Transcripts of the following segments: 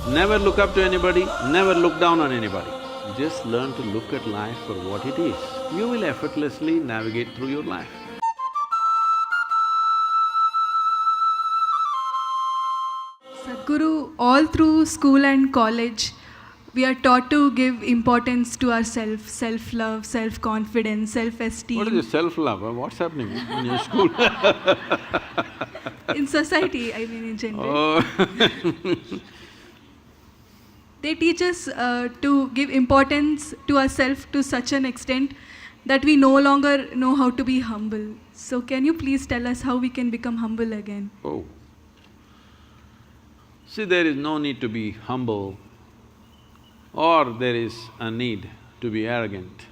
Never look up to anybody, never look down on anybody. Just learn to look at life for what it is. You will effortlessly navigate through your life. Sadhguru, all through school and college, we are taught to give importance to ourselves, self-love, self-confidence, self-esteem. What is this self-love? What's happening in your school? In society, I mean in general. Oh. They teach us to give importance to ourselves to such an extent that we no longer know how to be humble. So can you please tell us how we can become humble again? Oh. See, there is no need to be humble or there is a need to be arrogant.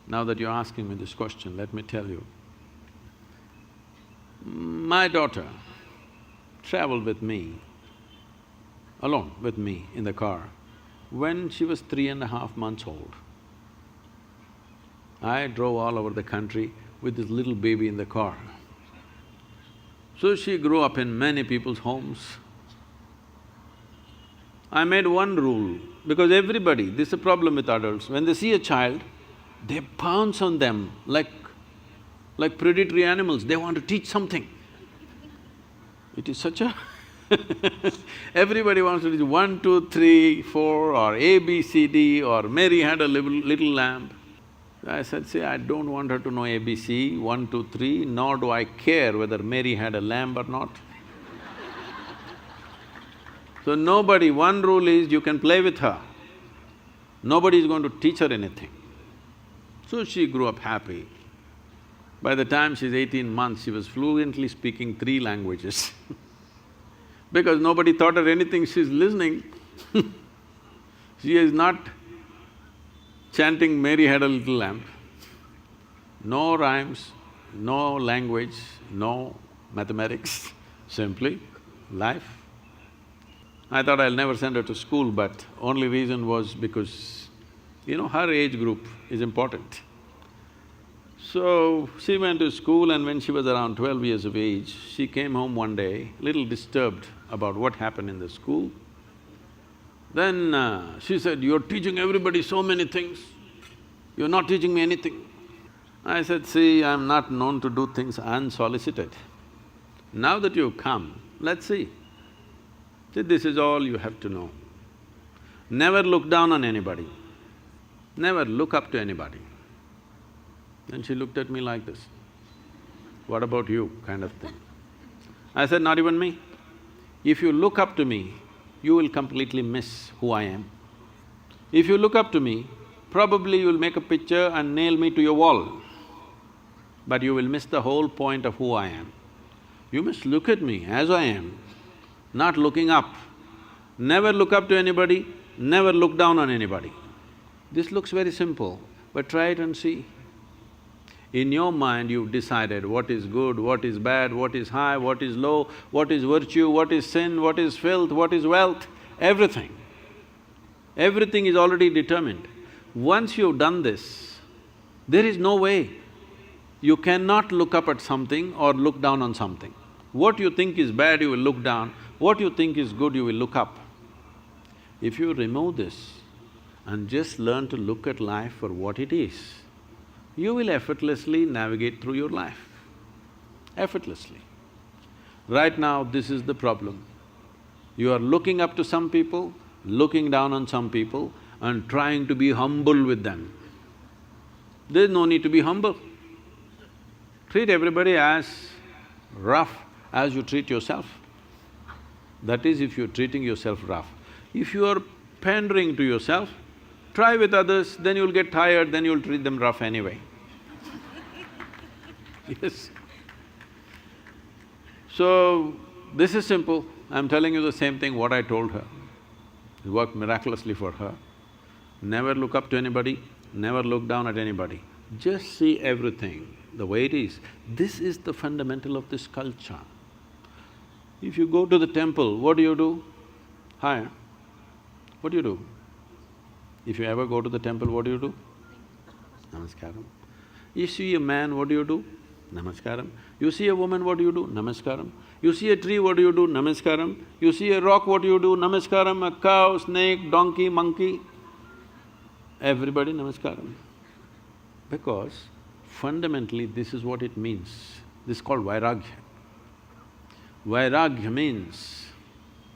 Now that you're asking me this question, let me tell you. My daughter traveled with me, alone with me in the car, when she was 3.5 months old. I drove all over the country with this little baby in the car. So she grew up in many people's homes. I made one rule, because everybody, this is a problem with adults, when they see a child, they pounce on them like predatory animals, they want to teach something. It is such a everybody wants to teach 1, 2, 3, 4 or A, B, C, D or Mary had a little lamb. I said, see, I don't want her to know ABC, 1, 2, 3, nor do I care whether Mary had a lamb or not. So nobody… one rule is you can play with her, nobody is going to teach her anything. So she grew up happy. By the time she's 18 months, she was fluently speaking 3 languages because nobody taught her anything, she's listening. She is not chanting Mary had a little lamb. No rhymes, no language, no mathematics, simply life. I thought I'll never send her to school, but only reason was because, her age group is important. So, she went to school and when she was around 12 years of age, she came home one day, little disturbed about what happened in the school. Then she said, you're teaching everybody so many things, you're not teaching me anything. I said, see, I'm not known to do things unsolicited. Now that you've come, let's see. See, this is all you have to know. Never look down on anybody, never look up to anybody. Then she looked at me like this, what about you, kind of thing. I said, not even me. If you look up to me, you will completely miss who I am. If you look up to me, probably you'll make a picture and nail me to your wall, but you will miss the whole point of who I am. You must look at me as I am, not looking up. Never look up to anybody, never look down on anybody. This looks very simple, but try it and see. In your mind, you've decided what is good, what is bad, what is high, what is low, what is virtue, what is sin, what is filth, what is wealth, everything. Everything is already determined. Once you've done this, there is no way you cannot look up at something or look down on something. What you think is bad, you will look down, what you think is good, you will look up. If you remove this and just learn to look at life for what it is, you will effortlessly navigate through your life, effortlessly. Right now, this is the problem. You are looking up to some people, looking down on some people and trying to be humble with them. There's no need to be humble. Treat everybody as rough as you treat yourself. That is, if you're treating yourself rough. If you are pandering to yourself, try with others, then you'll get tired, then you'll treat them rough anyway. Yes. So, this is simple. I'm telling you the same thing what I told her. It worked miraculously for her. Never look up to anybody, never look down at anybody. Just see everything the way it is. This is the fundamental of this culture. If you go to the temple, what do? Hi, what do? If you ever go to the temple, what do? Namaskaram. You see a man, what do? Namaskaram. You see a woman, what do? Namaskaram. You see a tree, what do you do? Namaskaram. You see a rock, what do you do? Namaskaram. A cow, snake, donkey, monkey, everybody namaskaram. Because fundamentally this is what it means. This is called vairagya. Vairagya means,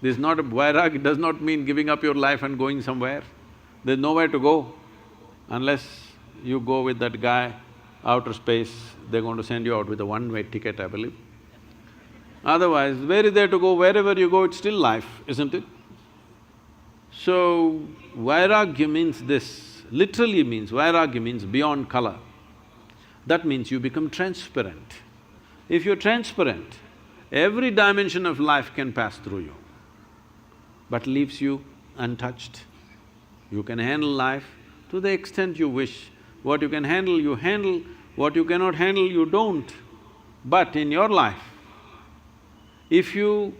this is not vairagya does not mean giving up your life and going somewhere. There's nowhere to go. Unless you go with that guy, outer space, they're going to send you out with a one-way ticket, I believe. Otherwise, where is there to go? Wherever you go, it's still life, isn't it? So, vairagya means this, literally means, vairagya means beyond color. That means you become transparent. If you're transparent, every dimension of life can pass through you, but leaves you untouched. You can handle life to the extent you wish. What you can handle, you handle. What you cannot handle, you don't. But in your life, if you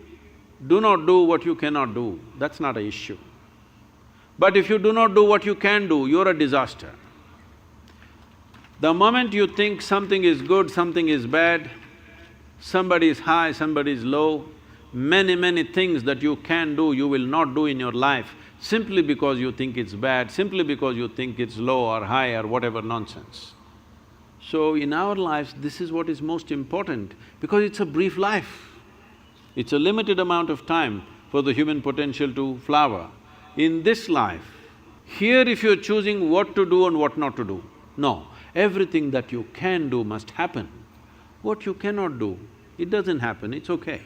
do not do what you cannot do, that's not an issue. But if you do not do what you can do, you're a disaster. The moment you think something is good, something is bad, somebody is high, somebody is low, many things that you can do, you will not do in your life simply because you think it's bad, simply because you think it's low or high or whatever nonsense. So in our lives, this is what is most important because it's a brief life. It's a limited amount of time for the human potential to flower. In this life, here if you're choosing what to do and what not to do, no, everything that you can do must happen. What you cannot do, it doesn't happen, it's okay.